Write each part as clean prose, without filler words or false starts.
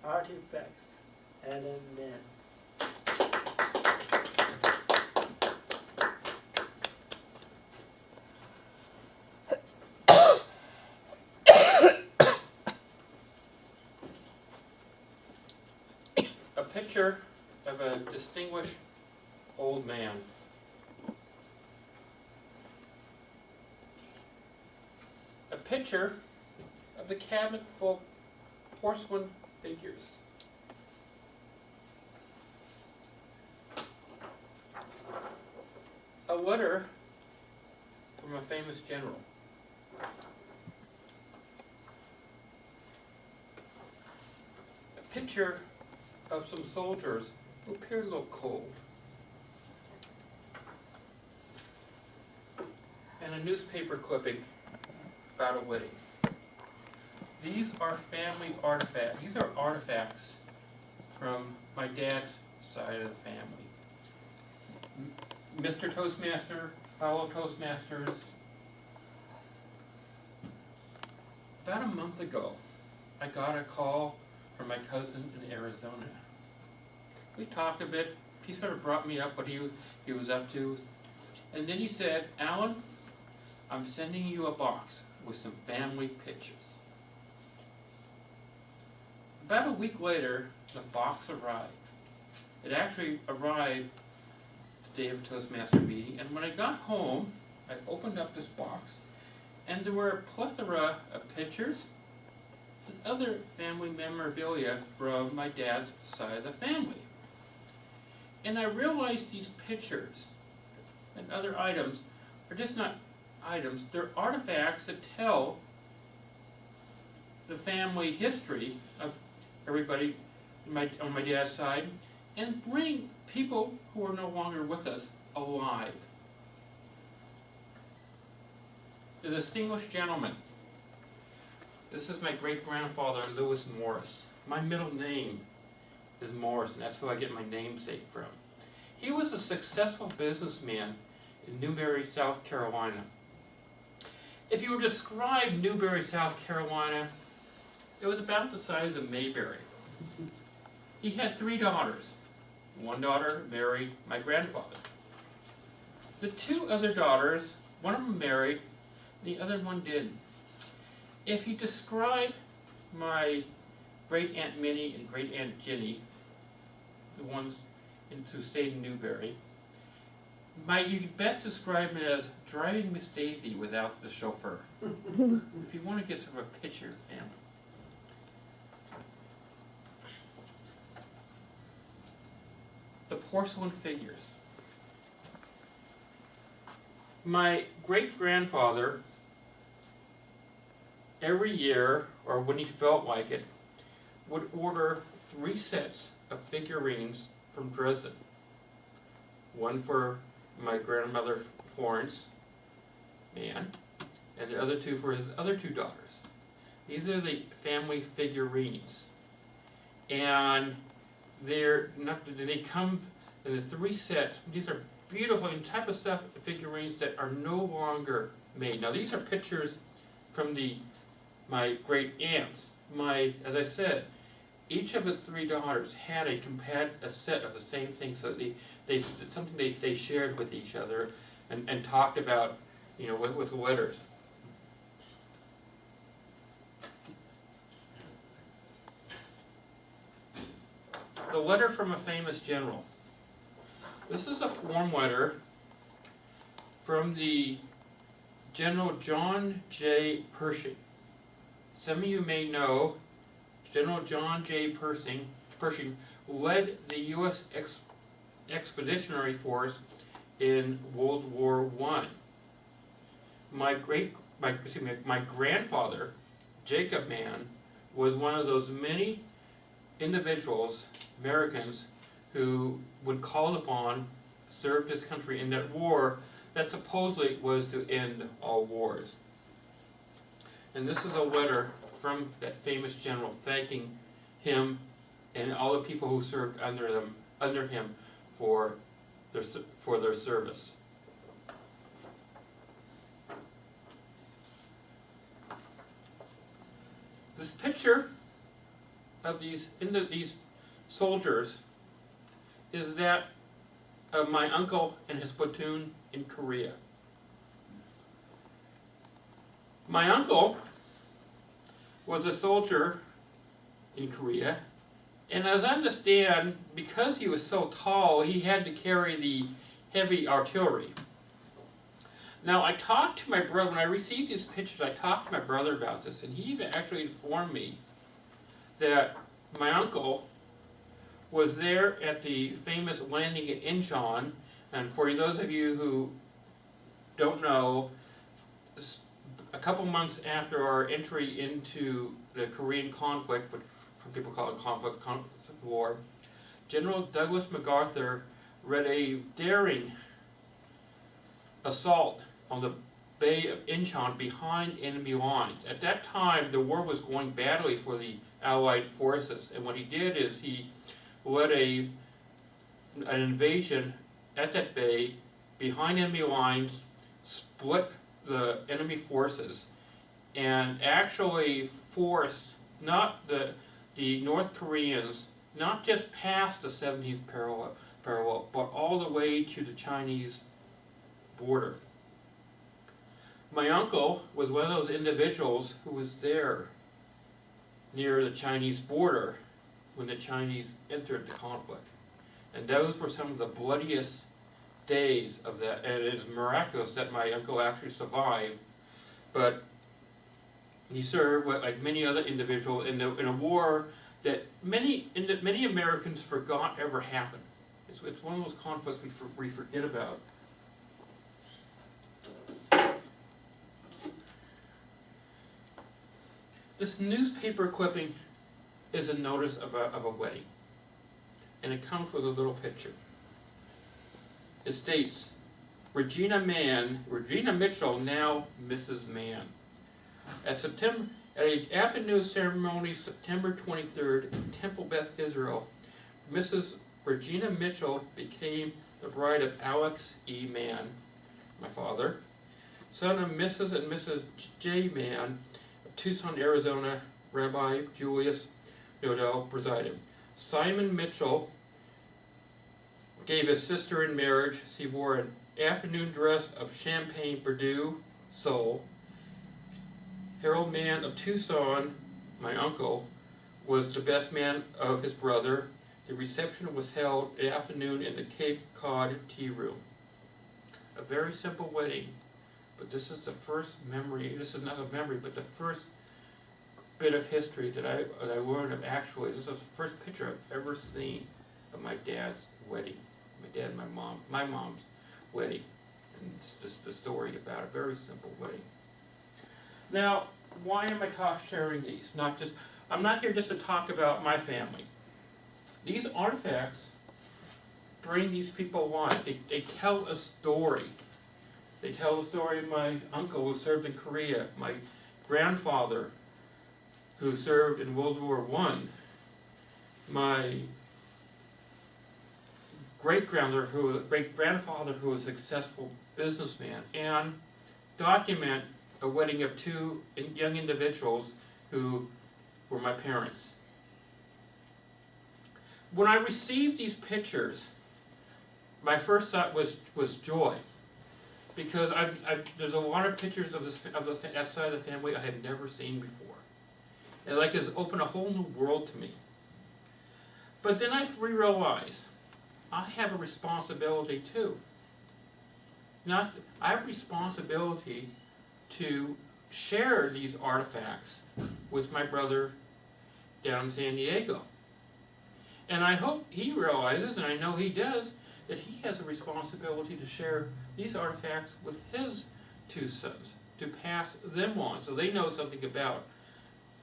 artifacts, and then men. A picture of a distinguished old man. A picture of the cabinet full of porcelain figures. A letter from a famous general. A picture of some soldiers who appeared a little cold. And a newspaper clipping about a wedding. These are family artifacts. These are artifacts from my dad's side of the family. Mr. Toastmaster, fellow Toastmasters. About a month ago, I got a call from my cousin in Arizona. We talked a bit. He sort of brought me up what he was up to. And then he said, Alan, I'm sending you a box with some family pictures. About a week later, the box arrived. It actually arrived the day of the Toastmaster meeting, and when I got home, I opened up this box, and there were a plethora of pictures and other family memorabilia from my dad's side of the family. And I realized these pictures and other items are just not items, they're artifacts that tell the family history of everybody on my dad's side and bring people who are no longer with us alive. The distinguished gentleman. This is my great-grandfather, Lewis Morris. My middle name is Morris, and that's who I get my namesake from. He was a successful businessman in Newberry, South Carolina. If you were to describe Newberry, South Carolina, it was about the size of Mayberry. He had 3 daughters. One daughter married my grandfather. The 2 other daughters, one of them married, the other one didn't. If you describe my great-aunt Minnie and great-aunt Jenny, the ones who stayed in Newberry, you could best describe it as driving Miss Daisy without the chauffeur. If you want to get sort of a picture of the family. The porcelain figures. My great-grandfather, every year, or when he felt like it, would order 3 sets of figurines from Dresden. One for my grandmother Florence, Mann, and the other 2 for his other 2 daughters. These are the family figurines. And they come in the 3 sets. These are beautiful and type of stuff, figurines that are no longer made. Now these are pictures from my great aunts. As I said, each of his 3 daughters had a set of the same thing, so it's something they shared with each other and talked about, with letters. The letter from a famous general. This is a form letter from the General John J. Pershing. Some of you may know General John J. Pershing led the U.S. Expeditionary Force in World War I. My grandfather, Jacob Mann, was one of those many individuals, Americans, who, when called upon, served his country in that war that supposedly was to end all wars. And this is a letter from that famous general thanking him and all the people who served under him for their service. This picture of these soldiers is that of my uncle and his platoon in Korea. My uncle was a soldier in Korea, and as I understand, because he was so tall, he had to carry the heavy artillery. Now, I talked to my brother, when I received these pictures, I talked to my brother about this, and he even actually informed me that my uncle was there at the famous landing at Incheon, and for those of you who don't know, a couple months after our entry into the Korean conflict, which some people call it conflict war, General Douglas MacArthur led a daring assault on the Bay of Incheon behind enemy lines. At that time, the war was going badly for the Allied forces, and what he did is he led an invasion at that bay behind enemy lines, split the enemy forces, and actually forced not the North Koreans not just past the 17th parallel, but all the way to the Chinese border. My uncle was one of those individuals who was there near the Chinese border when the Chinese entered the conflict. And those were some of the bloodiest days of that, and it is miraculous that my uncle actually survived. But he served, like many other individuals, in a war that many Americans forgot ever happened. It's one of those conflicts we forget about. This newspaper clipping is a notice of a wedding, and it comes with a little picture. It states, Regina Mitchell, now Mrs. Mann. At an afternoon ceremony, September 23rd, in Temple Beth, Israel, Mrs. Regina Mitchell became the bride of Alex E. Mann, my father, son of Mrs. and Mrs. J. Mann of Tucson, Arizona. Rabbi Julius Nodell presided. Simon Mitchell gave his sister in marriage. She wore an afternoon dress of champagne Bordeaux sole. Harold Mann of Tucson, my uncle, was the best man of his brother. The reception was held in the afternoon in the Cape Cod Tea Room. A very simple wedding, but this is the first memory, this is not a memory, but the first bit of history that I learned of actually. This was the first picture I've ever seen of my dad's wedding. My dad and my mom's wedding. And it's just the story about a very simple wedding. Now, why am I sharing these? I'm not here just to talk about my family. These artifacts bring these people alive. They tell a story. They tell the story of my uncle who served in Korea, my grandfather who served in World War I, my great-grandfather who was a successful businessman, and document a wedding of two young individuals who were my parents. When I received these pictures, my first thought was joy, because there's a lot of pictures of that side of the family I had never seen before. And it's opened a whole new world to me. But then I realized I have a responsibility too. I have a responsibility to share these artifacts with my brother down in San Diego. And I hope he realizes, and I know he does, that he has a responsibility to share these artifacts with his two sons, to pass them on so they know something about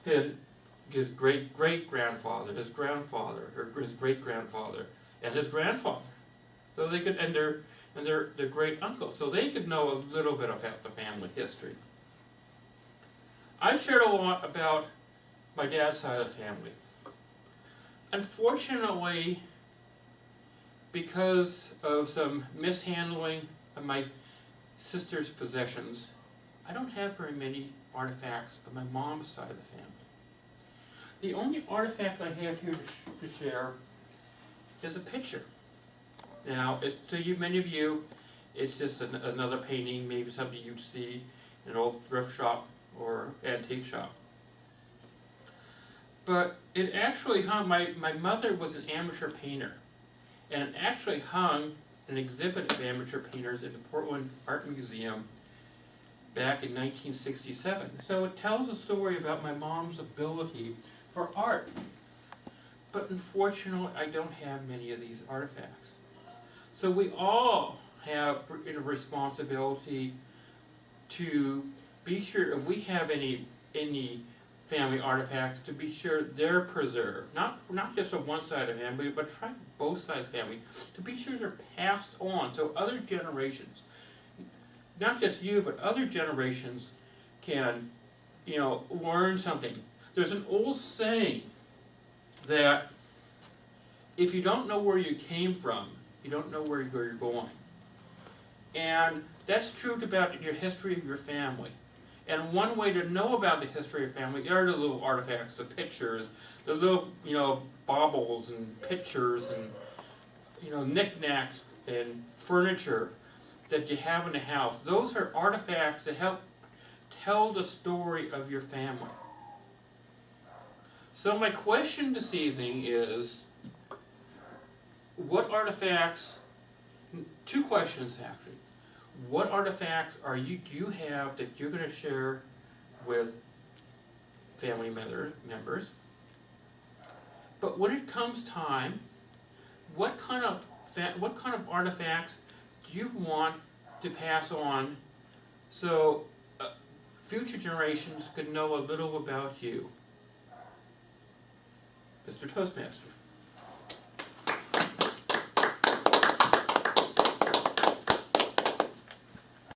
his great-great-grandfather, his grandfather, or his great-grandfather, and his grandfather. So they could, and their great uncle, so they could know a little bit about the family history. I've shared a lot about my dad's side of the family. Unfortunately, because of some mishandling of my sister's possessions, I don't have very many artifacts of my mom's side of the family. The only artifact I have here to share is a picture. Now, to you, many of you, it's just another painting, maybe something you'd see in an old thrift shop or antique shop. But it actually hung, my mother was an amateur painter, and it actually hung an exhibit of amateur painters in the Portland Art Museum back in 1967. So it tells a story about my mom's ability for art. But unfortunately, I don't have many of these artifacts. So we all have a responsibility to be sure if we have any family artifacts, to be sure they're preserved. Not just on one side of the family, but try both sides of the family, to be sure they're passed on so other generations, not just you, but other generations can, learn something. There's an old saying that if you don't know where you came from, you don't know where you're going. And that's true about your history of your family. And one way to know about the history of family are the little artifacts, the pictures, the little, baubles and pictures and, knickknacks and furniture that you have in the house. Those are artifacts that help tell the story of your family. So my question this evening is, what artifacts, two questions actually. What artifacts do you have that you're going to share with family members? But when it comes time, what kind of artifacts do you want to pass on so future generations could know a little about you? Mr. Toastmaster.